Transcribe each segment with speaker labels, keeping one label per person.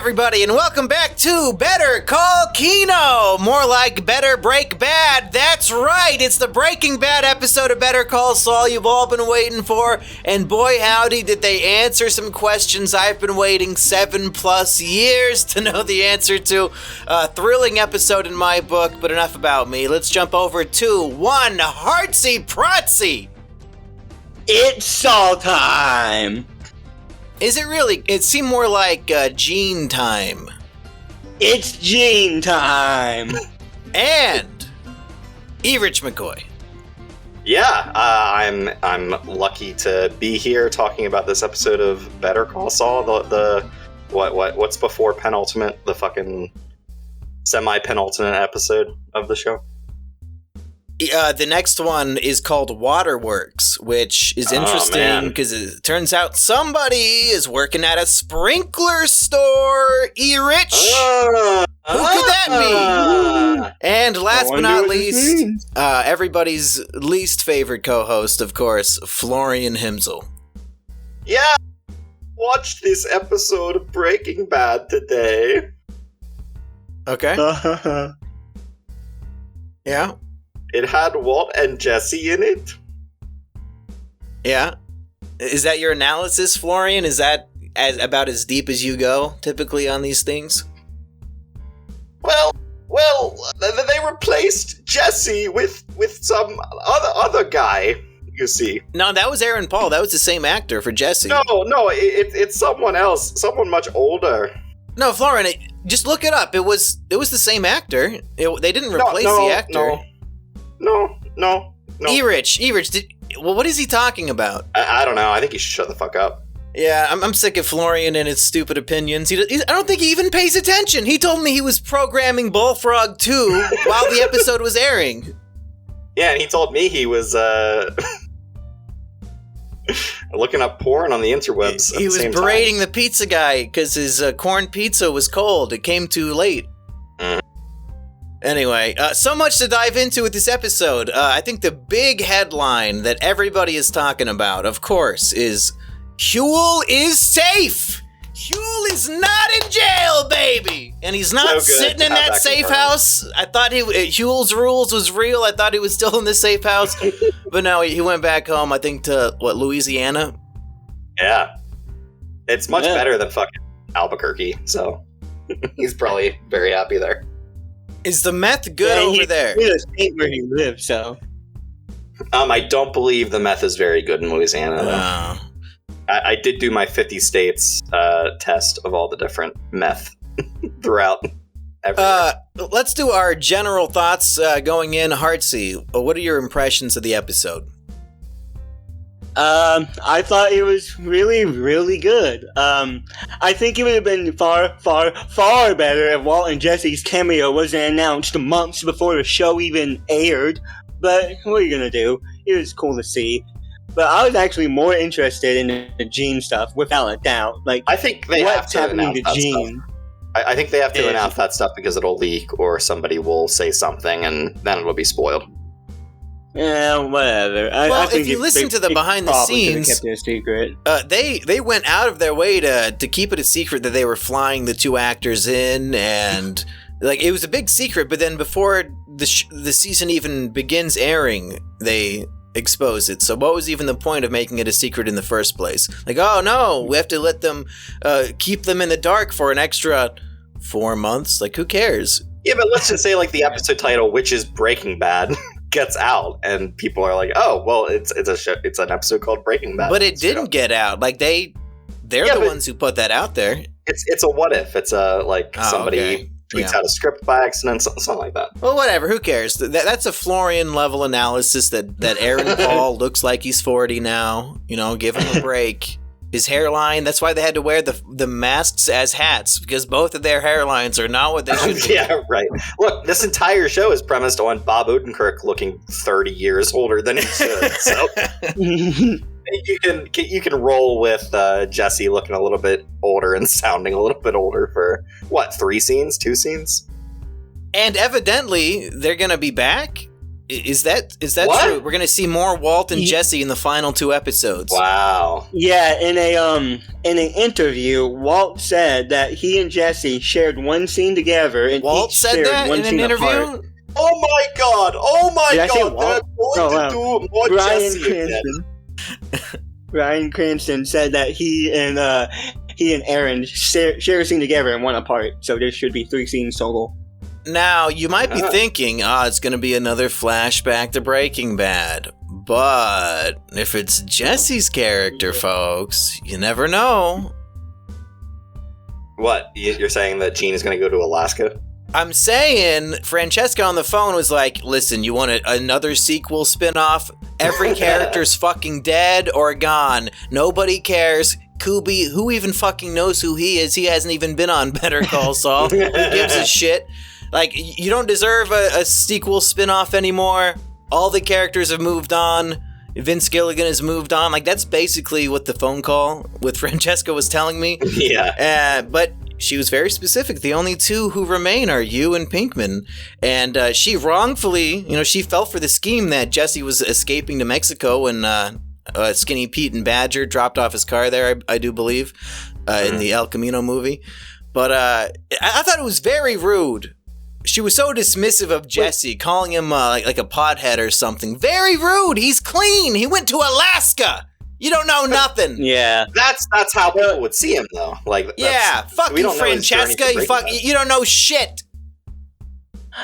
Speaker 1: everybody, and welcome back to Better Call Kino! More like Better Break Bad. That's right, it's the Breaking Bad episode of Better Call Saul you've all been waiting for, and boy howdy did they answer some questions I've been waiting 7+ years to know the answer to. A thrilling episode in my book, but enough about me. Let's jump over to one Hartsy Protsy!
Speaker 2: It's Saul time!
Speaker 1: Is it really? It seemed more like Gene time.
Speaker 2: It's Gene time!
Speaker 1: And E-Rich McCoy.
Speaker 3: Yeah, I'm lucky to be here talking about this episode of Better Call Saul. What's before penultimate? The fucking semi-penultimate episode of the show.
Speaker 1: The next one is called Waterworks, which is interesting because it turns out somebody is working at a sprinkler store. E-Rich? Who could that be? And last but not least, everybody's least favorite co-host, of course, Florian Himsel.
Speaker 3: Yeah, watched this episode of Breaking Bad today.
Speaker 1: Okay. Yeah.
Speaker 3: It had Walt and Jesse in it.
Speaker 1: Yeah. Is that your analysis, Florian? Is that about as deep as you go, typically, on these things?
Speaker 3: Well, they replaced Jesse with some other guy, you see.
Speaker 1: No, that was Aaron Paul. That was the same actor for Jesse.
Speaker 3: No, it's someone else. Someone much older.
Speaker 1: No, Florian, just look it up. It was the same actor. They didn't replace the actor.
Speaker 3: No.
Speaker 1: E-Rich, what is he talking about?
Speaker 3: I don't know. I think he should shut the fuck up.
Speaker 1: Yeah, I'm sick of Florian and his stupid opinions. I don't think he even pays attention. He told me he was programming Bullfrog 2 while the episode was airing.
Speaker 3: Yeah, and he told me he was looking up porn on the interwebs.
Speaker 1: He was berating the pizza guy because his corn pizza was cold. It came too late. Anyway, so much to dive into with this episode. I think the big headline that everybody is talking about, of course, is Huel is safe! Huel is not in jail, baby! And he's not sitting in that safe house. I thought Huel's rules was real. I thought he was still in the safe house. But no, he went back home, I think, to, Louisiana?
Speaker 3: Yeah. It's much better than fucking Albuquerque, so he's probably very happy there.
Speaker 1: Is the meth good over there?
Speaker 2: He doesn't state where he lives, so.
Speaker 3: I don't believe the meth is very good in Louisiana, though. I did do my 50 states test of all the different meth throughout everywhere.
Speaker 1: Let's do our general thoughts going in. Hartsy, what are your impressions of the episode?
Speaker 2: I thought it was really, really good. I think it would have been far, far, far better if Walt and Jesse's cameo wasn't announced months before the show even aired. But what are you gonna do? It was cool to see. But I was actually more interested in the Gene stuff, without a doubt.
Speaker 3: I think they have to announce that Gene stuff. I think they have to announce that stuff because it'll leak, or somebody will say something, and then it'll be spoiled.
Speaker 2: Yeah, whatever.
Speaker 1: I think if you listen to the behind the scenes,
Speaker 2: kept it a secret.
Speaker 1: They went out of their way to keep it a secret that they were flying the two actors in, and it was a big secret. But then before the season even begins airing, they expose it. So what was even the point of making it a secret in the first place? Oh no, we have to let them keep them in the dark for an extra 4 months. Who cares?
Speaker 3: Yeah, but let's just say the episode title, which is Breaking Bad, gets out, and people are like, "Oh, well, it's a show, it's an episode called Breaking Bad."
Speaker 1: But it didn't get out. They're the ones who put that out there.
Speaker 3: It's a what if? It's somebody tweets out a script by accident, something like that.
Speaker 1: Well, whatever. Who cares? That's a Florian level analysis. That Aaron Paul looks like he's 40 now. Give him a break. His hairline, that's why they had to wear the masks as hats, because both of their hairlines are not what they should be.
Speaker 3: Yeah, right. Look, this entire show is premised on Bob Odenkirk looking 30 years older than he should, so you can roll with Jesse looking a little bit older and sounding a little bit older for, 3 scenes? 2 scenes?
Speaker 1: And evidently, they're going to be back? Is that
Speaker 3: What?
Speaker 1: true? We're gonna see more Walt and Jesse in the final 2 episodes.
Speaker 3: Wow.
Speaker 2: Yeah, in an interview, Walt said that he and Jesse shared one scene together, and
Speaker 1: Walt
Speaker 2: each
Speaker 1: said
Speaker 2: shared
Speaker 1: that
Speaker 2: one
Speaker 1: in an
Speaker 2: scene
Speaker 1: interview?
Speaker 2: apart.
Speaker 3: Oh my god! Oh my
Speaker 2: Did I say
Speaker 3: god!
Speaker 2: Walt?
Speaker 3: They're going to do more
Speaker 2: Bryan
Speaker 3: Jesse again.
Speaker 2: Cranston. Bryan Cranston said that he and Aaron share a scene together and one apart. So there should be 3 scenes total.
Speaker 1: Now, you might be thinking, it's going to be another flashback to Breaking Bad. But if it's Jesse's character, folks, you never know.
Speaker 3: What? You're saying that Gene is going to go to Alaska?
Speaker 1: I'm saying Francesca on the phone was like, listen, you want another sequel spinoff? Every character's fucking dead or gone. Nobody cares. Kubi, who even fucking knows who he is? He hasn't even been on Better Call Saul. Who gives a shit? Like, you don't deserve a sequel spinoff anymore. All the characters have moved on. Vince Gilligan has moved on. Like, that's basically what the phone call with Francesca was telling me.
Speaker 3: Yeah.
Speaker 1: But she was very specific. The only 2 who remain are you and Pinkman. And she wrongfully, she fell for the scheme that Jesse was escaping to Mexico when Skinny Pete and Badger dropped off his car there, I do believe, in the El Camino movie. But I thought it was very rude. She was so dismissive of Jesse, calling him like a pothead or something. Very rude. He's clean. He went to Alaska. You don't know nothing.
Speaker 2: Yeah.
Speaker 3: That's how people would see him, though. Like,
Speaker 1: fucking Francesca. You don't know shit.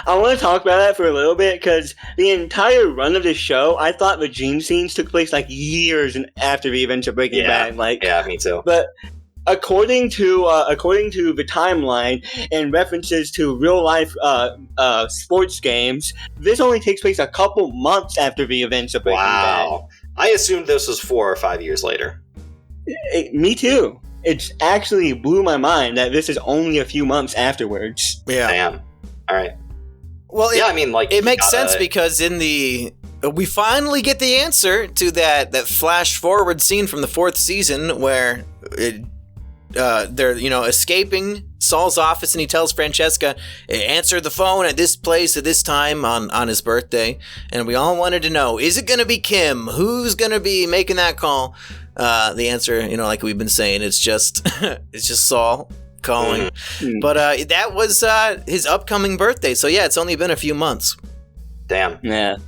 Speaker 2: I want to talk about that for a little bit, because the entire run of the show, I thought the Gene scenes took place like years after the events of Breaking Bad.
Speaker 3: Yeah, me too.
Speaker 2: But according to the timeline and references to real life sports games, this only takes place a couple months after the events of Breaking Bad.
Speaker 3: I assumed this was 4 or 5 years later.
Speaker 2: Me too. It actually blew my mind that this is only a few months afterwards.
Speaker 1: Yeah.
Speaker 3: Damn. All right.
Speaker 1: Well,
Speaker 3: I mean, like,
Speaker 1: it makes sense because we finally get the answer to that flash forward scene from the 4th season where they're escaping Saul's office, and he tells Francesca, answer the phone at this place at this time on his birthday. And we all wanted to know, is it going to be Kim? Who's going to be making that call? The answer, like we've been saying, it's just Saul calling.
Speaker 2: Mm-hmm.
Speaker 1: But that was his upcoming birthday. So yeah, it's only been a few months.
Speaker 3: Damn.
Speaker 2: Yeah.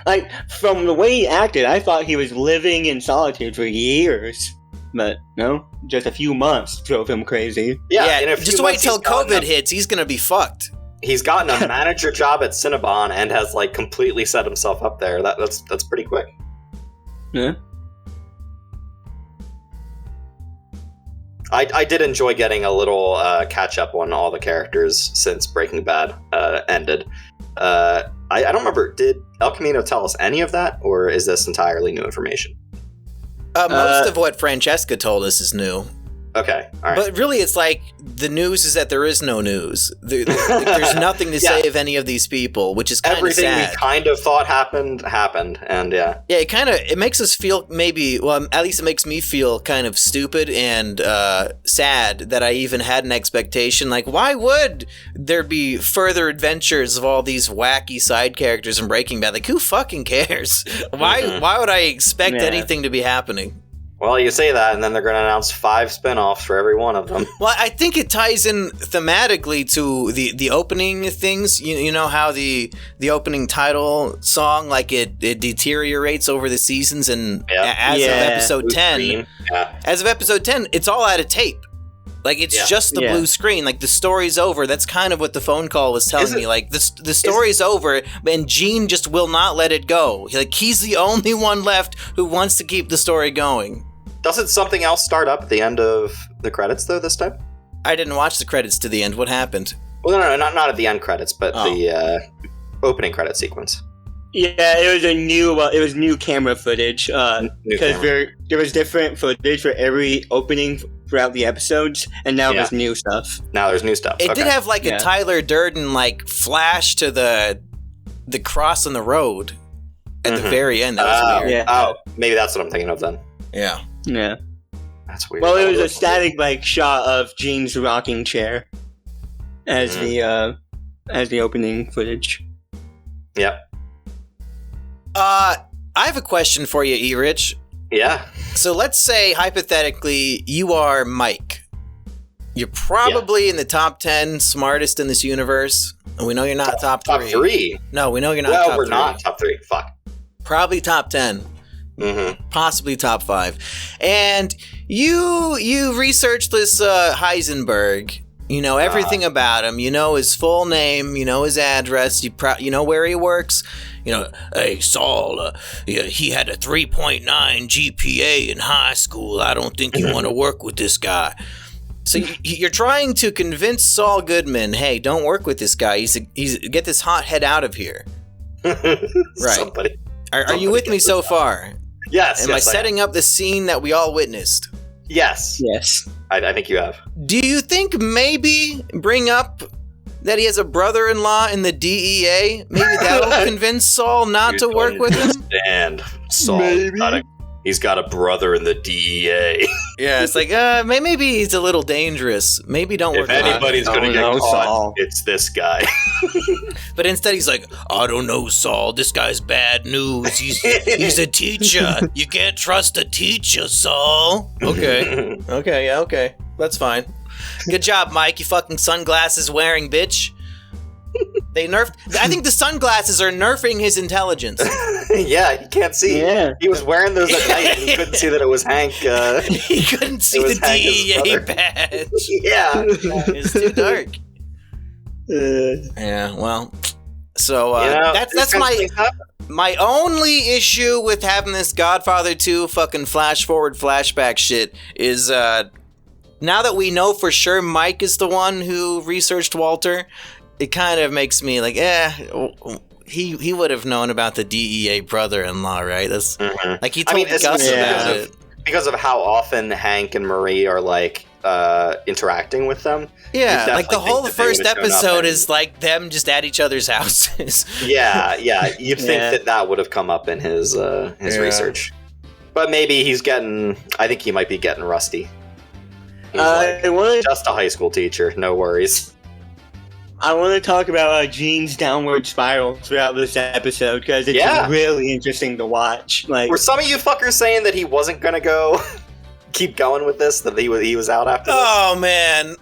Speaker 2: Like, from the way he acted, I thought he was living in solitude for years. But no, just a few months drove him crazy.
Speaker 1: Yeah, just wait till COVID hits. He's going to be fucked.
Speaker 3: He's gotten a manager job at Cinnabon and has like completely set himself up there. That's pretty quick.
Speaker 2: Yeah.
Speaker 3: I did enjoy getting a little catch up on all the characters since Breaking Bad ended. I don't remember. Did El Camino tell us any of that, or is this entirely new information?
Speaker 1: Most of what Francesca told us is new.
Speaker 3: Okay, all right.
Speaker 1: But really, it's like the news is that there is no news. There's nothing to say of any of these people, which is kind of sad.
Speaker 3: Everything we kind of thought happened, and yeah.
Speaker 1: Yeah, it makes us feel at least it makes me feel kind of stupid and sad that I even had an expectation. Like, why would there be further adventures of all these wacky side characters in Breaking Bad? Like, who fucking cares? Why would I expect anything to be happening?
Speaker 3: Well, you say that, and then they're going to announce 5 spinoffs for every one of them.
Speaker 1: Well, I think it ties in thematically to the opening things. You know how the opening title song, like it deteriorates over the seasons, and as of episode 10, as of episode 10, it's all out of tape. Like, it's just the blue screen. Like, the story's over. That's kind of what the phone call was telling me. Like, the story's over, and Gene just will not let it go. Like, he's the only one left who wants to keep the story going.
Speaker 3: Doesn't something else start up at the end of the credits, though, this time?
Speaker 1: I didn't watch the credits to the end. What happened?
Speaker 3: Well, no, not at the end credits, but the opening credit sequence.
Speaker 2: Yeah, it was new camera footage, because there was different footage for every opening throughout the episodes, and now there's new stuff.
Speaker 3: Now there's new stuff.
Speaker 1: It did have like a Tyler Durden like flash to the cross on the road at the very end. That was weird.
Speaker 2: Yeah.
Speaker 3: Oh, maybe that's what I'm thinking of then.
Speaker 1: Yeah.
Speaker 2: Yeah.
Speaker 3: That's weird.
Speaker 2: Well, it was a static like shot of Gene's rocking chair as the opening footage.
Speaker 3: Yep.
Speaker 1: I have a question for you, E-Rich.
Speaker 3: Yeah.
Speaker 1: So let's say, hypothetically, you are Mike. You're probably in the top 10 smartest in this universe. And we know you're not top 3.
Speaker 3: Top 3?
Speaker 1: No, we know you're not
Speaker 3: well,
Speaker 1: top 3.
Speaker 3: We're not top 3. Fuck.
Speaker 1: Probably top 10.
Speaker 3: Mm-hmm.
Speaker 1: Possibly top 5. And you researched this Heisenberg. You know everything about him. You know his full name. You know his address. You know where he works. You know, hey, Saul, he had a 3.9 GPA in high school. I don't think you want to work with this guy. So you're trying to convince Saul Goodman, hey, don't work with this guy. He's get this hothead out of here. Right.
Speaker 3: Somebody
Speaker 1: Are you with me so far?
Speaker 3: Yes.
Speaker 1: Am I setting up the scene that we all witnessed?
Speaker 3: Yes.
Speaker 2: Yes.
Speaker 3: I think you have.
Speaker 1: Do you think maybe bring up that he has a brother-in-law in the DEA? Maybe that'll convince Saul not to work with him?
Speaker 3: And Saul,
Speaker 2: Maybe.
Speaker 3: he's got a brother in the DEA.
Speaker 1: Yeah, it's like, maybe he's a little dangerous. Maybe don't work
Speaker 3: If
Speaker 1: with him.
Speaker 3: anybody's going to get caught,
Speaker 2: Saul.
Speaker 3: it's this guy.
Speaker 1: But instead he's like, I don't know, Saul. This guy's bad news. He's a teacher. You can't trust a teacher, Saul. Okay. Okay. That's fine. Good job, Mike, you fucking sunglasses wearing bitch. They nerfed. I think the sunglasses are nerfing his intelligence.
Speaker 3: Yeah, he can't see.
Speaker 2: Yeah.
Speaker 3: He was wearing those at night and he couldn't see that it was Hank.
Speaker 1: He couldn't see
Speaker 3: was
Speaker 1: the
Speaker 3: Hank, his
Speaker 1: DEA
Speaker 3: brother.
Speaker 1: badge.
Speaker 3: Yeah.
Speaker 1: It's too dark. Yeah, well. So that's my only issue with having this Godfather 2 fucking flash forward flashback shit is now that we know for sure Mike is the one who researched Walter, it kind of makes me like, he would have known about the DEA brother-in-law, right? That's like he told Gus about it.
Speaker 3: Because of how often Hank and Marie are like interacting with them.
Speaker 1: Yeah, like the whole first episode is like them just at each other's houses.
Speaker 3: Yeah. You'd think that would have come up in his research. But maybe I think he might be getting rusty. He's just a high school teacher, no worries.
Speaker 2: I want to talk about Gene's downward spiral throughout this episode because it's really interesting to watch. Like,
Speaker 3: were some of you fuckers saying that he wasn't gonna keep going with this? That he was out after this?
Speaker 1: Oh man,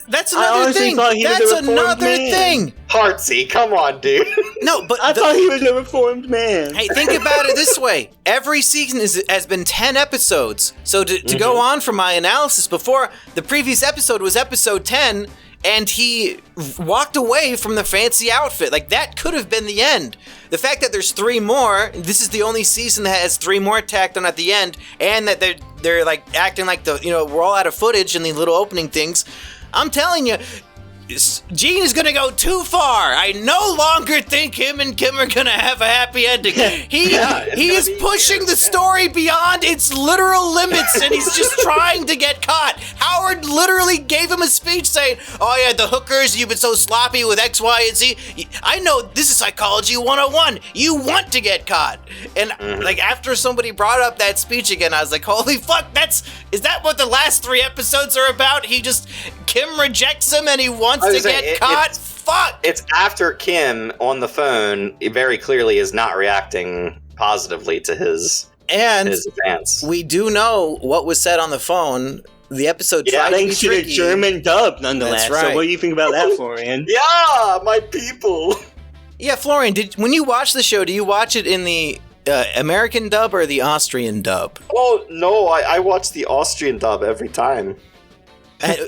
Speaker 1: that's another thing. That's another thing.
Speaker 3: Hartsy, come on, dude.
Speaker 1: No, but
Speaker 2: I thought he was a reformed man.
Speaker 1: Hey, think about it this way: every season has been 10 episodes. So to go on from my analysis before, the previous episode was episode 10. And he walked away from the fancy outfit. Like, that could have been the end. The fact that there's 3 more, this is the only season that has 3 more tacked on at the end, and that they're like acting like we're all out of footage in the little opening things. I'm telling you, Gene is gonna go too far. I no longer think him and Kim are gonna have a happy ending. He is pushing the story beyond its literal limits, and he's just trying to get caught. Howard literally gave him a speech saying, "Oh yeah, the hookers, you've been so sloppy with X, Y, and Z. I know this is psychology 101. You want to get caught." And like after somebody brought up that speech again, I was like, "Holy fuck! Is that what the last 3 episodes are about? Kim rejects him and he wants to get caught? Fuck!"
Speaker 3: It's after Kim on the phone very clearly is not reacting positively to his advance.
Speaker 1: We do know what was said on the phone. The episode tried to be
Speaker 2: thanks to
Speaker 1: tricky.
Speaker 2: the German dub, nonetheless.
Speaker 1: That's right.
Speaker 2: So what do you think about that, Florian?
Speaker 3: Yeah, my people.
Speaker 1: Yeah, Florian, when you watch the show, do you watch it in the American dub or the Austrian dub?
Speaker 3: Oh, no, I watch the Austrian dub every time.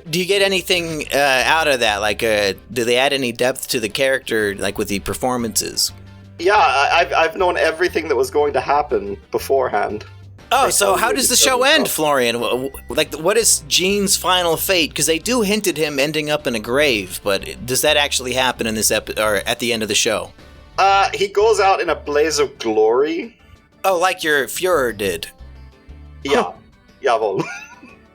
Speaker 1: Do you get anything out of that? Like, do they add any depth to the character, like with the performances?
Speaker 3: Yeah, I've known everything that was going to happen beforehand.
Speaker 1: Oh, so how does the show end, Florian? Like, what is Gene's final fate? Because they do hint at him ending up in a grave, but does that actually happen in this or at the end of the show?
Speaker 3: He goes out in a blaze of glory.
Speaker 1: Oh, like your Führer did.
Speaker 3: Yeah, jawohl.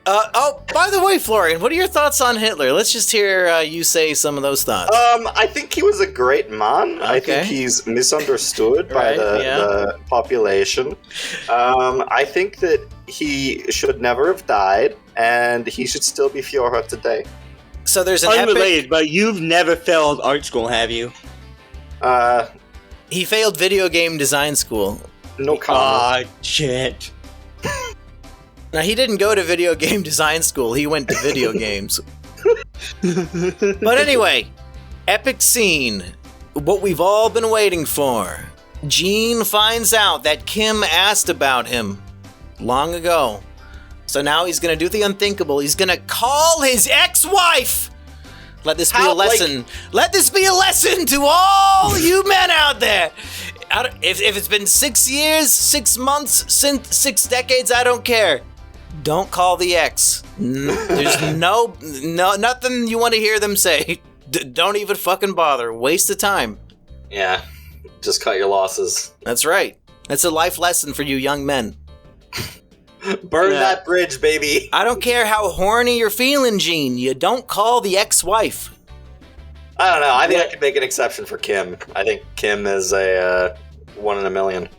Speaker 1: By the way, Florian, what are your thoughts on Hitler? Let's just hear you say some of those thoughts.
Speaker 3: I think he was a great man.
Speaker 1: Okay.
Speaker 3: I think he's misunderstood by the population. I think that he should never have died, and he should still be Führer today.
Speaker 1: So there's an
Speaker 2: Unrelated, but you've never failed art school, have you?
Speaker 1: He failed video game design school.
Speaker 3: No comment.
Speaker 2: Shit.
Speaker 1: Now, he didn't go to video game design school. He went to video games. But anyway, epic scene. What we've all been waiting for. Gene finds out that Kim asked about him long ago. So now he's going to do the unthinkable. He's going to call his ex-wife. Let this be a lesson. Let this be a lesson to all you men out there. If it's been 6 years, 6 months, 6 decades, I don't care. Don't call the ex. There's no nothing you want to hear them say. Don't even fucking bother. Waste of time.
Speaker 3: Yeah, just cut your losses.
Speaker 1: That's right. That's a life lesson for you young men.
Speaker 3: Burn that bridge, baby.
Speaker 1: I don't care how horny you're feeling, Gene. You don't call the ex-wife.
Speaker 3: I don't know. I think I could make an exception for Kim. I think Kim is a 1 in a million.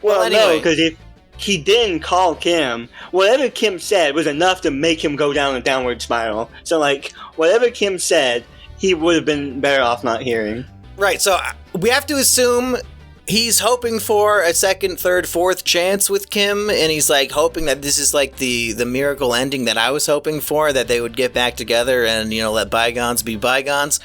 Speaker 2: Well,
Speaker 1: anyway.
Speaker 2: no, because if he didn't call Kim, whatever Kim said was enough to make him go down a downward spiral. So, like, whatever Kim said, he would have been better off not hearing.
Speaker 1: Right, so we have to assume he's hoping for a second, third, fourth chance with Kim, and he's like hoping that this is like the miracle ending that I was hoping for, that they would get back together and, you know, let bygones be bygones.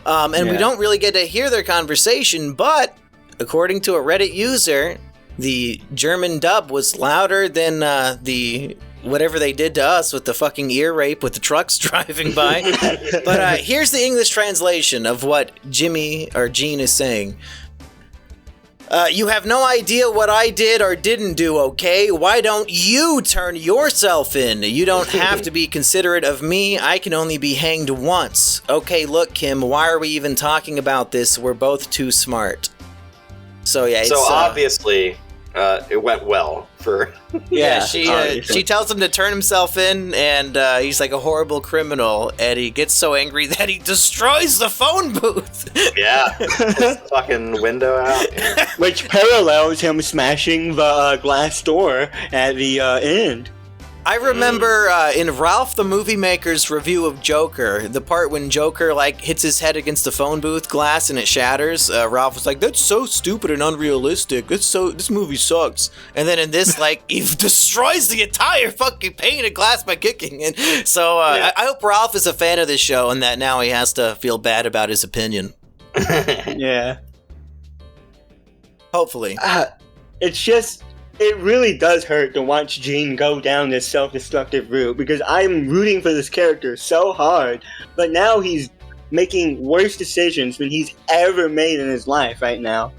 Speaker 1: We don't really get to hear their conversation, but according to a Reddit user, the German dub was louder than the whatever they did to us with the fucking ear rape with the trucks driving by. But here's the English translation of what Jimmy or Gene is saying. You have no idea what I did or didn't do, okay? Why don't you turn yourself in? You don't have to be considerate of me. I can only be hanged once. Okay, look, Kim, why are we even talking about this? We're both too smart. So, yeah, it's...
Speaker 3: So, obviously, it went well for...
Speaker 1: She tells him to turn himself in, and he's like a horrible criminal, and he gets so angry that he destroys the phone booth.
Speaker 3: Yeah, the fucking window out. Yeah.
Speaker 2: Which parallels him smashing the glass door at the end.
Speaker 1: I remember in Ralph the Movie Maker's review of Joker, the part when Joker like hits his head against the phone booth glass and it shatters. Ralph was like, "That's so stupid and unrealistic. This movie sucks." And then in this, like, he destroys the entire fucking pane of glass by kicking it. So I hope Ralph is a fan of this show and that now he has to feel bad about his opinion.
Speaker 2: Yeah.
Speaker 1: Hopefully.
Speaker 2: It's just... It really does hurt to watch Gene go down this self-destructive route, because I'm rooting for this character so hard, but now he's making worse decisions than he's ever made in his life right now.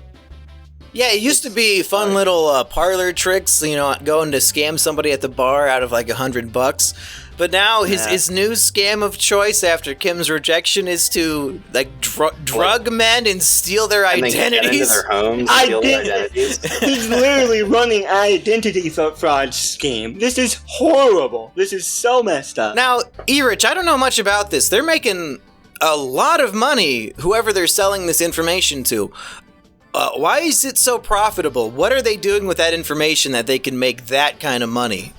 Speaker 1: Yeah, it used to be fun little parlor tricks, you know, going to scam somebody at the bar out of like $100. But now his new scam of choice after Kim's rejection is to like drug men and steal their identities.
Speaker 3: Get into their homes, steal their identities.
Speaker 2: He's literally running an identity fraud scheme. This is horrible. This is so messed up.
Speaker 1: Now, E-Rich, I don't know much about this. They're making a lot of money, whoever they're selling this information to. Why is it so profitable? What are they doing with that information that they can make that kind of money?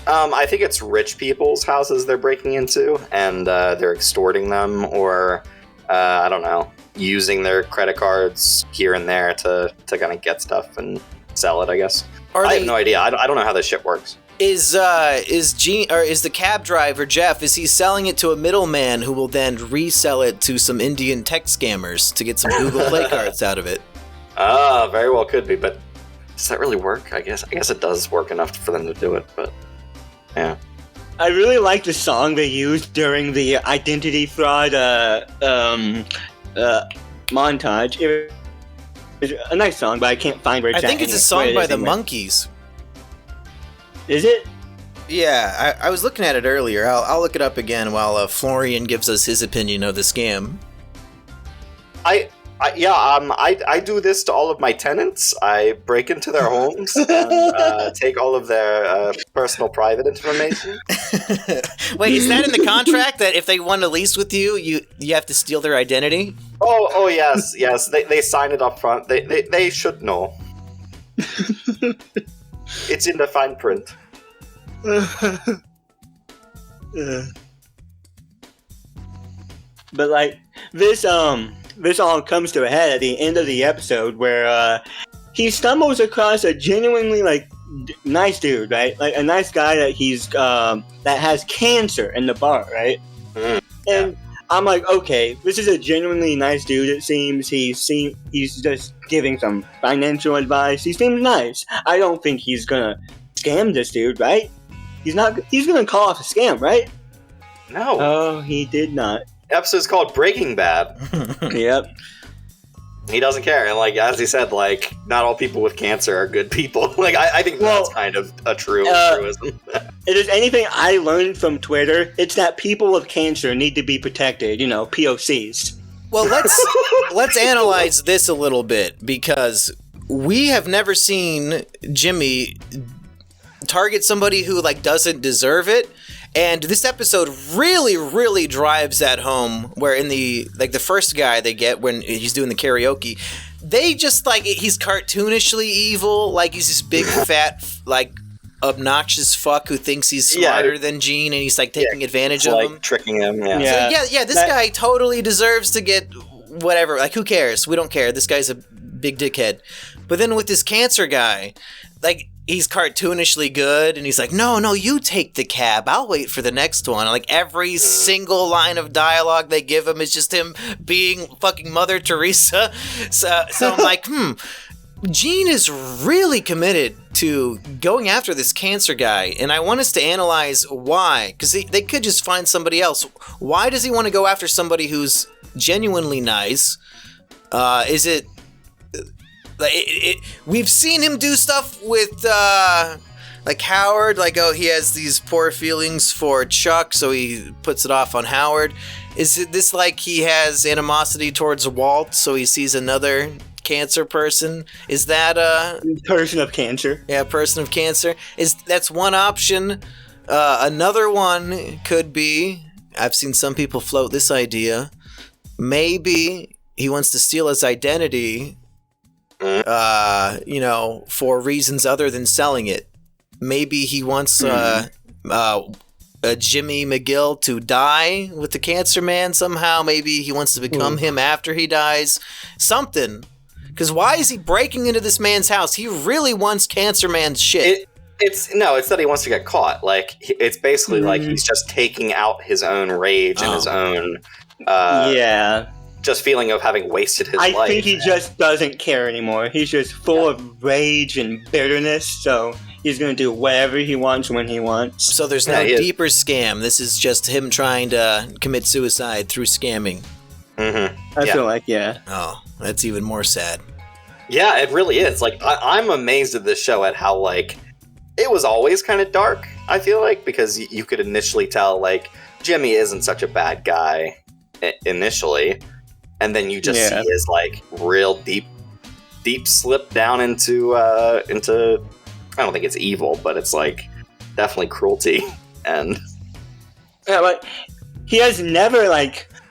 Speaker 3: I think it's rich people's houses they're breaking into, and they're extorting them, or I don't know, using their credit cards here and there to kind of get stuff and sell it, I guess. I have no idea. I don't know how this shit works.
Speaker 1: Is the cab driver Jeff? Is he selling it to a middleman who will then resell it to some Indian tech scammers to get some Google Play cards out of it?
Speaker 3: Very well could be, but does that really work? I guess it does work enough for them to do it, but yeah.
Speaker 2: I really like the song they used during the identity fraud montage. It's a nice song, but I can't find where
Speaker 1: I think it's a song by the Monkees.
Speaker 2: Is it?
Speaker 1: Yeah, I was looking at it earlier. I'll look it up again while Florian gives us his opinion of the scam.
Speaker 3: I do this to all of my tenants. I break into their homes and take all of their personal private information.
Speaker 1: Wait, is that in the contract that if they want to lease with you, you have to steal their identity?
Speaker 3: Oh yes. They sign it up front. They should know. It's in the fine print.
Speaker 2: But like this this all comes to a head at the end of the episode where he stumbles across a genuinely nice dude, right? Like a nice guy that he's that has cancer in the bar, right? And I'm like, okay, this is a genuinely nice dude. It seems he's just giving some financial advice. He seems nice. I don't think he's gonna scam this dude, right? He's not. He's gonna call off a scam, right?
Speaker 3: No.
Speaker 2: Oh, he did not.
Speaker 3: The episode's called Breaking Bad.
Speaker 2: Yep.
Speaker 3: He doesn't care, and as he said, not all people with cancer are good people. I think that's kind of a truism.
Speaker 2: If there's anything I learned from Twitter, it's that people with cancer need to be protected. POCs.
Speaker 1: Well, let's analyze this a little bit, because we have never seen Jimmy target somebody who doesn't deserve it. And this episode really, really drives that home, where in the first guy they get when he's doing the karaoke, they just he's cartoonishly evil, he's this big fat obnoxious fuck who thinks he's smarter than Gene, and he's taking advantage of him,
Speaker 3: tricking him.
Speaker 1: This guy totally deserves to get whatever. Who cares? We don't care. This guy's a big dickhead. But then with this cancer guy, he's cartoonishly good, and he's no, you take the cab. I'll wait for the next one. Every single line of dialogue they give him is just him being fucking Mother Teresa. So I'm Gene is really committed to going after this cancer guy, and I want us to analyze why, because they could just find somebody else. Why does he want to go after somebody who's genuinely nice? Is it... we've seen him do stuff with Howard, he has these poor feelings for Chuck, so he puts it off on Howard. Is it this he has animosity towards Walt, so he sees another cancer person? Is that
Speaker 2: person of cancer?
Speaker 1: Yeah, person of cancer. That's one option. Another one could be, I've seen some people float this idea, maybe he wants to steal his identity for reasons other than selling it. Maybe he wants Jimmy McGill to die with the cancer man somehow. Maybe he wants to become him after he dies. Something. Because why is he breaking into this man's house? He really wants cancer man's shit.
Speaker 3: It's that he wants to get caught. It's basically he's just taking out his own rage and his own just feeling of having wasted his life.
Speaker 2: I think he just doesn't care anymore. He's just full of rage and bitterness, so he's going to do whatever he wants when he wants.
Speaker 1: So there's no deeper scam. This is just him trying to commit suicide through scamming.
Speaker 3: Mm-hmm.
Speaker 2: I feel like,
Speaker 1: Oh, that's even more sad.
Speaker 3: Yeah, it really is. I'm amazed at this show at how, it was always kind of dark, I feel because you could initially tell, Jimmy isn't such a bad guy initially. And then you just see his real deep slip down into I don't think it's evil, but it's definitely cruelty. And
Speaker 2: he has never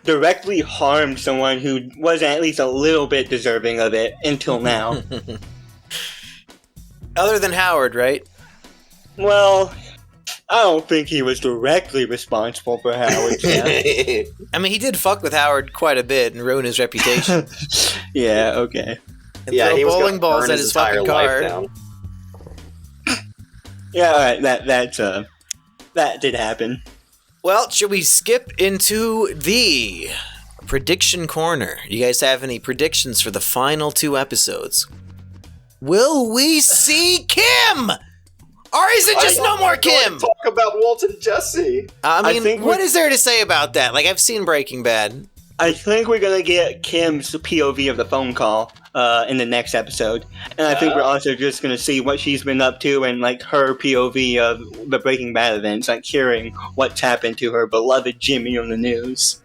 Speaker 2: directly harmed someone who wasn't at least a little bit deserving of it until now.
Speaker 1: Other than Howard, right?
Speaker 2: Well, I don't think he was directly responsible for Howard's death.
Speaker 1: I mean, he did fuck with Howard quite a bit and ruin his reputation.
Speaker 2: Yeah, okay.
Speaker 1: And throw
Speaker 3: he was
Speaker 1: bowling balls at his fucking car.
Speaker 2: Yeah, alright, that did happen.
Speaker 1: Well, should we skip into the prediction corner? You guys have any predictions for the final 2 episodes? Will we see Kim? Or is it just no more Kim?
Speaker 3: Talk about Walt and Jesse.
Speaker 1: I mean, what is there to say about that? I've seen Breaking Bad.
Speaker 2: I think we're gonna get Kim's POV of the phone call in the next episode, and I think we're also just gonna see what she's been up to and her POV of the Breaking Bad events, hearing what's happened to her beloved Jimmy on the news.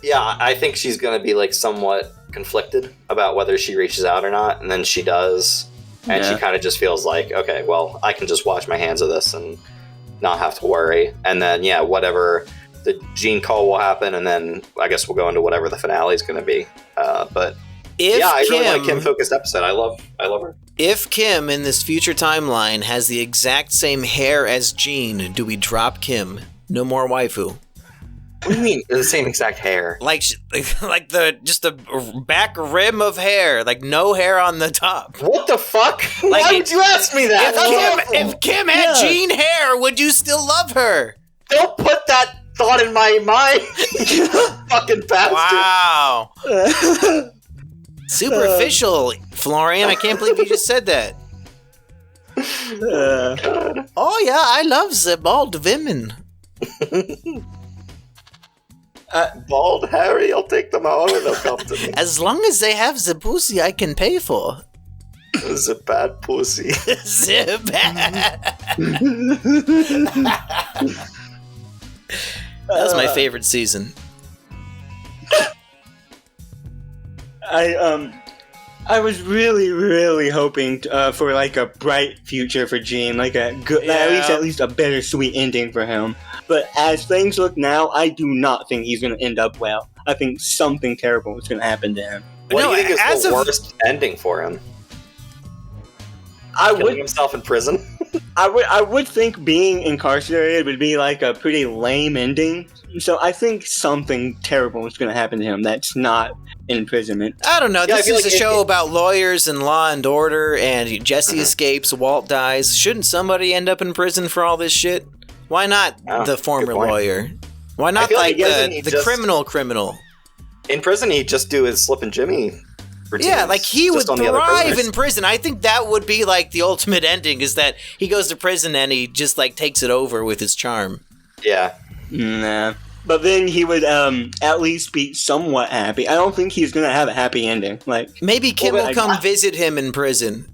Speaker 3: Yeah, I think she's gonna be somewhat conflicted about whether she reaches out or not, and then she does. And she kind of just feels okay, well, I can just wash my hands of this and not have to worry. And then, whatever the Gene call will happen, and then I guess we'll go into whatever the finale is going to be. But I really like Kim-focused episode. I love her.
Speaker 1: If Kim in this future timeline has the exact same hair as Gene, do we drop Kim? No more waifu.
Speaker 3: What do you mean? The same exact hair.
Speaker 1: Like the back rim of hair, like no hair on the top.
Speaker 3: What the fuck?
Speaker 1: Like
Speaker 3: Why would you ask me that?
Speaker 1: If Kim had Jean hair, would you still love her?
Speaker 3: Don't put that thought in my mind. You fucking bastard.
Speaker 1: Wow. Superficial, Florian. I can't believe you just said that. Oh yeah, I love the bald women.
Speaker 3: Bald Harry, I'll take them all and they'll come to me.
Speaker 1: As long as they have the pussy I can pay for.
Speaker 3: The bad pussy.
Speaker 1: The bad. That's my favorite season.
Speaker 2: I was really hoping for like a bright future for Gene, like a good, at least a bittersweet ending for him. But as things look now, I do not think he's going to end up well. I think something terrible is going to happen to him.
Speaker 3: What do you think is the worst ending for him? Killing himself in prison?
Speaker 2: I would think being incarcerated would be like a pretty lame ending. So I think something terrible is going to happen to him that's not imprisonment.
Speaker 1: I don't know. This is a show about lawyers and law and order, and Jesse escapes, Walt dies. Shouldn't somebody end up in prison for all this shit? Why not the former lawyer? Why not like the criminal?
Speaker 3: In prison, he'd just do his Slip and Jimmy routines.
Speaker 1: Yeah, like he would thrive in prison. I think that would be like the ultimate ending, is that he goes to prison and he just like takes it over with his charm.
Speaker 3: Yeah.
Speaker 2: Nah. But then he would at least be somewhat happy. I don't think he's gonna have a happy ending. Like
Speaker 1: maybe Kim will come visit him in prison.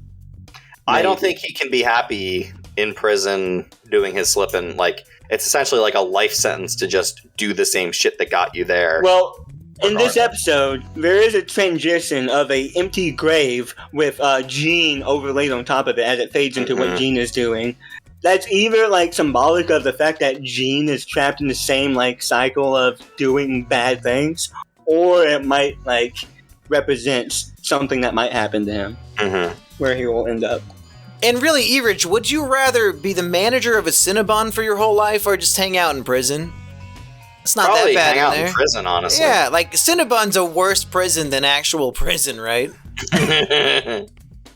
Speaker 3: I don't think he can be happy in prison doing his slipping. Like it's essentially like a life sentence to just do the same shit that got you there.
Speaker 2: Well, in this episode, there is a transition of a empty grave with Gene overlaid on top of it as it fades into what Gene is doing. That's either like symbolic of the fact that Gene is trapped in the same like cycle of doing bad things, or it might like represent something that might happen to him, where he will end up.
Speaker 1: And really, Erich, would you rather be the manager of a Cinnabon for your whole life, or just hang out in prison? It's not
Speaker 3: Probably
Speaker 1: that bad
Speaker 3: hang out
Speaker 1: in there.
Speaker 3: In prison, honestly.
Speaker 1: Yeah, like Cinnabon's a worse prison than actual prison, right?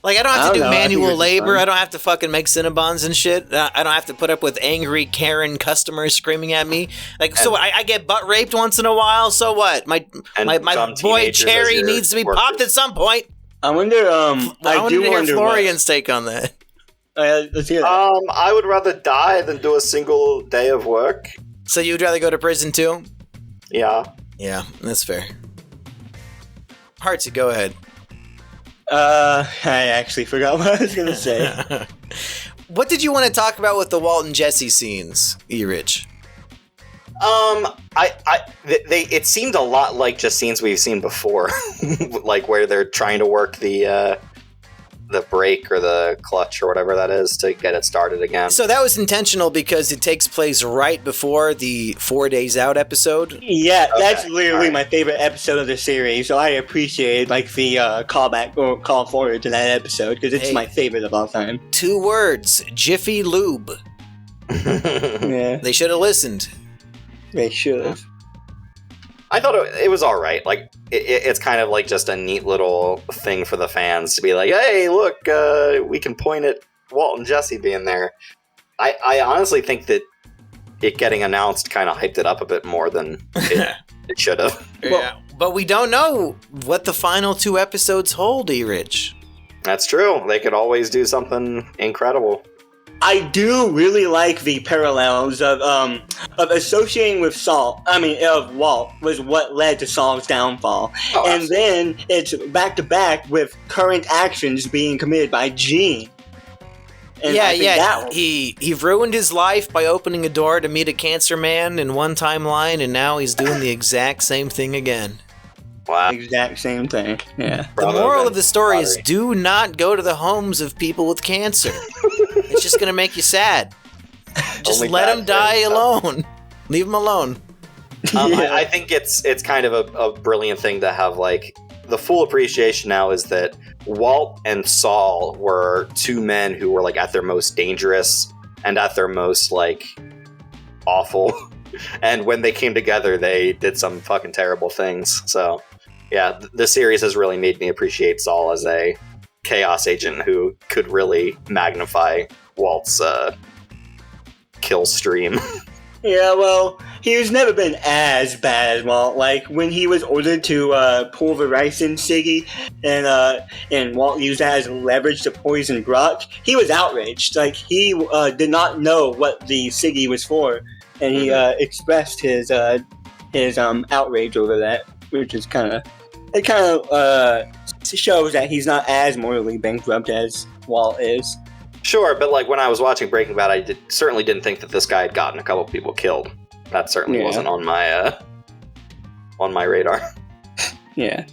Speaker 1: Like, I don't have to do manual labor. I don't have to fucking make Cinnabons and shit. I don't have to put up with angry Karen customers screaming at me. Like, so I get butt raped once in a while. So what? My boy Cherry needs to be popped at some point.
Speaker 2: I wonder. I do
Speaker 1: hear
Speaker 2: wonder
Speaker 1: Florian's take on that.
Speaker 2: Let's hear that.
Speaker 3: I would rather die than do a single day of work.
Speaker 1: So you'd rather go to prison too?
Speaker 3: Yeah.
Speaker 1: Yeah, that's fair. Hartsy, go ahead.
Speaker 2: I actually forgot what I was gonna say.
Speaker 1: What did you want to talk about with the Walt and Jesse scenes, Erich?
Speaker 3: It seemed a lot like just scenes we've seen before, like where they're trying to work the brake or the clutch or whatever that is to get it started again.
Speaker 1: So that was intentional because it takes place right before the 4 Days Out episode?
Speaker 2: Yeah, that's literally my favorite episode of the series, so I appreciate like the callback or call forward to that episode because it's my favorite of all time.
Speaker 1: 2 words, Jiffy Lube.
Speaker 2: Yeah.
Speaker 1: They should have listened.
Speaker 2: They should have.
Speaker 3: I thought it was all right. Like it's kind of like just a neat little thing for the fans to be like, "Hey, look, we can point at Walt and Jesse being there." I honestly think that it getting announced kind of hyped it up a bit more than it should have.
Speaker 1: Yeah, but we don't know what the final 2 episodes hold, Erich.
Speaker 3: That's true. They could always do something incredible.
Speaker 2: I do really like the parallels of associating with Saul. Of Walt was what led to Saul's downfall, and then it's back to back with current actions being committed by Gene. And he
Speaker 1: ruined his life by opening a door to meet a cancer man in one timeline, and now he's doing the exact same thing again.
Speaker 3: Wow.
Speaker 2: Exact same thing. Yeah.
Speaker 1: The moral of the story is do not go to the homes of people with cancer. It's just going to make you sad. Just let them die alone. Leave them alone.
Speaker 3: I think it's kind of a brilliant thing to have, like, the full appreciation now is that Walt and Saul were 2 men who were, like, at their most dangerous and at their most, like, awful And when they came together, they did some fucking terrible things. So, yeah, the series has really made me appreciate Saul as a chaos agent who could really magnify Walt's kill stream.
Speaker 2: Yeah, well, he's never been as bad as Walt. Like, when he was ordered to pulverize Siggy, and Walt used that as leverage to poison Brock, he was outraged. Like, he did not know what the Siggy was for, and he expressed his outrage over that, which is it kind of shows that he's not as morally bankrupt as Walt is.
Speaker 3: Sure, but like when I was watching Breaking Bad, I certainly didn't think that this guy had gotten a couple people killed. That certainly wasn't on my radar.
Speaker 2: Yeah.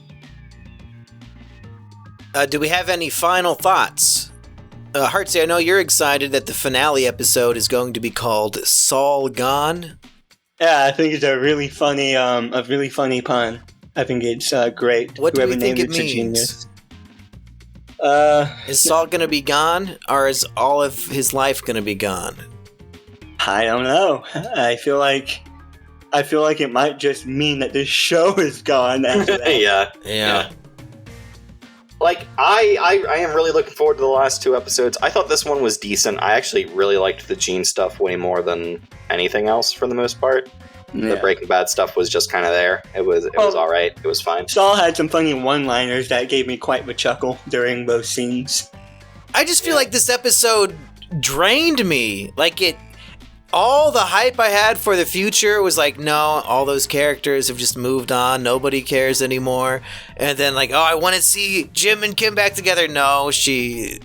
Speaker 1: Do we have any final thoughts? Hartsy, I know you're excited that the finale episode is going to be called Saul Gone.
Speaker 2: Yeah, I think it's a really funny pun. I think it's great.
Speaker 1: What do
Speaker 2: Whoever
Speaker 1: you think
Speaker 2: named
Speaker 1: it
Speaker 2: it's a
Speaker 1: means?
Speaker 2: genius.
Speaker 1: Is Saul gonna be gone, or is all of his life gonna be gone?
Speaker 2: I don't know. I feel like it might just mean that this show is gone after that.
Speaker 3: Yeah. Like, I am really looking forward to the last two episodes. I thought this one was decent. I actually really liked the Gene stuff way more than anything else for the most part.
Speaker 2: Yeah.
Speaker 3: The Breaking Bad stuff was just kind of there. It was all right. It was fine.
Speaker 2: Saul had some funny one-liners that gave me quite a chuckle during both scenes.
Speaker 1: I just feel like this episode drained me. Like all the hype I had for the future was like, no, all those characters have just moved on. Nobody cares anymore. And then like, oh, I want to see Jim and Kim back together. No, she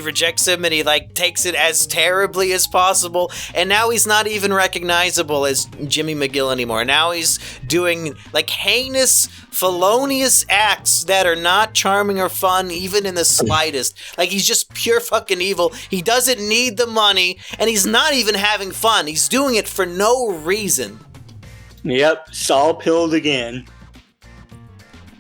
Speaker 1: rejects him and he like takes it as terribly as possible. And now he's not even recognizable as Jimmy McGill anymore. Now he's doing like heinous, felonious acts that are not charming or fun, even in the slightest. Like he's just pure fucking evil. He doesn't need the money and he's not even having fun. He's doing it for no reason.
Speaker 2: Yep, Saul pilled again.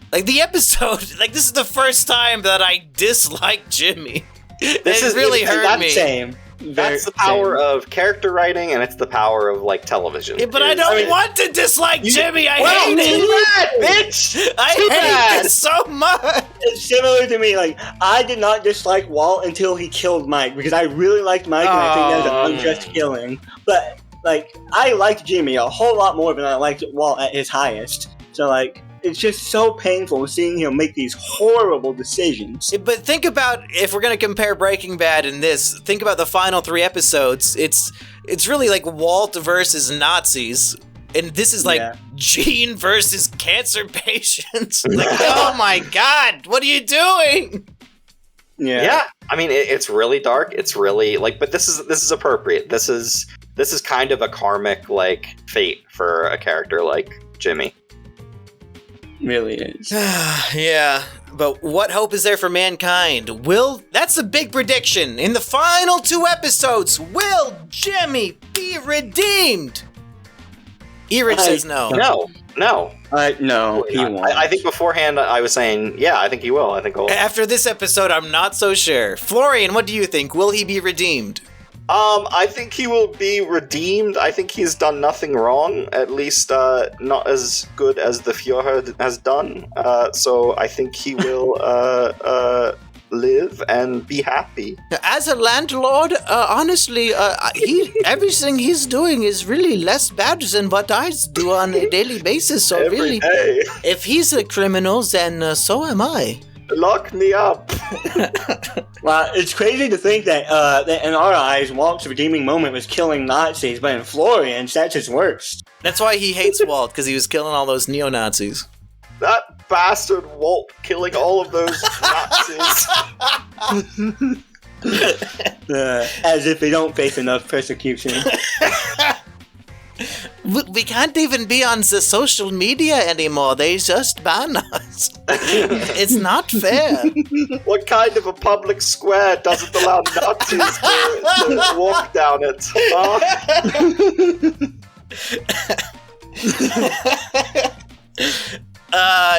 Speaker 1: Like the episode, like this is the first time that I dislike Jimmy. This has really hurt me.
Speaker 2: Same.
Speaker 3: That's the power of character writing, and it's the power of like television.
Speaker 1: Yeah, but I don't want to dislike Jimmy. I hate it,
Speaker 2: bitch.
Speaker 1: I hate it so much.
Speaker 2: It's similar to me. Like I did not dislike Walt until he killed Mike because I really liked Mike, and I think that was an unjust killing. But like I liked Jimmy a whole lot more than I liked Walt at his highest. So like. It's just so painful seeing him make these horrible decisions.
Speaker 1: But think about, if we're going to compare Breaking Bad and this, think about the final 3 episodes. It's really like Walt versus Nazis. And this is like Gene versus cancer patients. Like, oh my God, what are you doing?
Speaker 3: Yeah. I mean, it's really dark. It's really like, but this is appropriate. This is kind of a karmic like fate for a character like Jimmy.
Speaker 2: Really is.
Speaker 1: Yeah, but what hope is there for mankind? That's a big prediction. In the final 2 episodes, will Jimmy be redeemed? Erich says no.
Speaker 3: No.
Speaker 2: No, he won't.
Speaker 3: I think beforehand I was saying, yeah, I think he will. I think he'll.
Speaker 1: After this episode, I'm not so sure. Florian, what do you think? Will he be redeemed?
Speaker 3: I think he will be redeemed. I think he's done nothing wrong, at least not as good as the Führer has done. So I think he will live and be happy.
Speaker 1: As a landlord, honestly, everything he's doing is really less bad than what I do on a daily basis. So
Speaker 3: Every
Speaker 1: really,
Speaker 3: day.
Speaker 1: If he's a criminal, then so am I.
Speaker 3: Lock me up.
Speaker 2: Well, it's crazy to think that in our eyes, Walt's redeeming moment was killing Nazis, but in Florian's, that's his worst.
Speaker 1: That's why he hates Walt, because he was killing all those neo-Nazis.
Speaker 3: That bastard Walt killing all of those Nazis.
Speaker 2: As if they don't face enough persecution.
Speaker 1: We can't even be on the social media anymore. They just ban us. It's not fair.
Speaker 3: What kind of a public square doesn't allow Nazis to walk down it?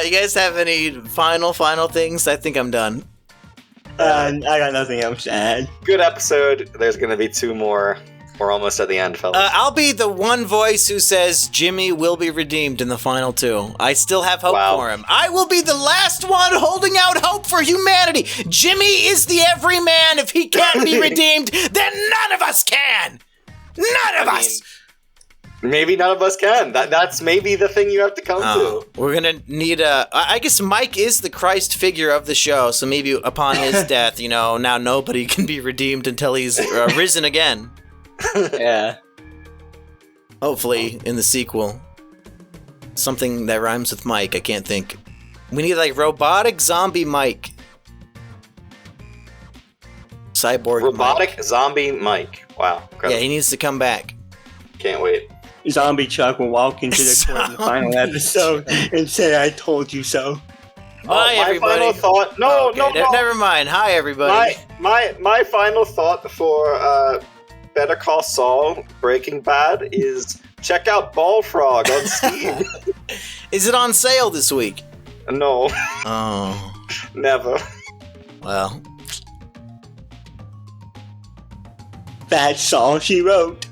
Speaker 1: You guys have any final things? I think I'm done.
Speaker 2: I got nothing else to add.
Speaker 3: Good episode. There's going to be 2 more. We're almost at the end, fellas.
Speaker 1: I'll be the one voice who says Jimmy will be redeemed in the final 2. I still have hope for him. I will be the last one holding out hope for humanity. Jimmy is the everyman. If he can't be redeemed, then none of us can. None of us.
Speaker 3: Maybe none of us can. That's maybe the thing you have to come to.
Speaker 1: We're gonna need I guess Mike is the Christ figure of the show, so maybe upon his death, now nobody can be redeemed until he's risen again.
Speaker 2: Yeah.
Speaker 1: Hopefully, in the sequel. Something that rhymes with Mike, I can't think. We need, robotic zombie Mike. Cyborg
Speaker 3: Robotic
Speaker 1: Mike.
Speaker 3: zombie Mike. Wow. Incredible.
Speaker 1: Yeah, he needs to come back.
Speaker 3: Can't wait.
Speaker 2: Zombie Chuck will walk into the court in the final episode and say, "I told you so."
Speaker 1: Bye, everybody.
Speaker 3: My final thought. No.
Speaker 1: Never mind. Hi, everybody.
Speaker 3: My final thought for Better Call Saul Breaking Bad is check out Ballfrog on Steam.
Speaker 1: Is it on sale this week?
Speaker 3: No.
Speaker 1: Oh.
Speaker 3: Never.
Speaker 1: Well.
Speaker 2: That's all she wrote.